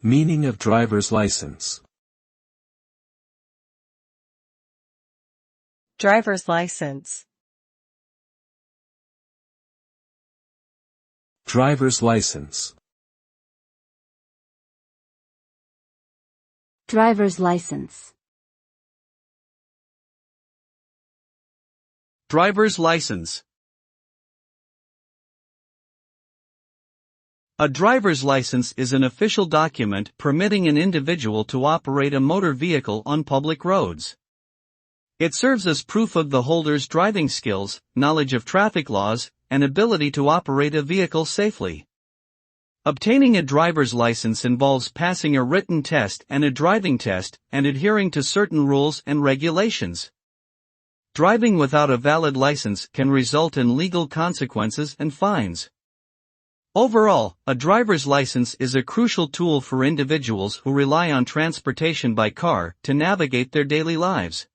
Meaning of driver's license. Driver's license. Driver's license. Driver's license. Driver's license. A driver's license is an official document permitting an individual to operate a motor vehicle on public roads. It serves as proof of the holder's driving skills, knowledge of traffic laws, and ability to operate a vehicle safely. Obtaining a driver's license involves passing a written test and a driving test and adhering to certain rules and regulations. Driving without a valid license can result in legal consequences and fines. Overall, a driver's license is a crucial tool for individuals who rely on transportation by car to navigate their daily lives.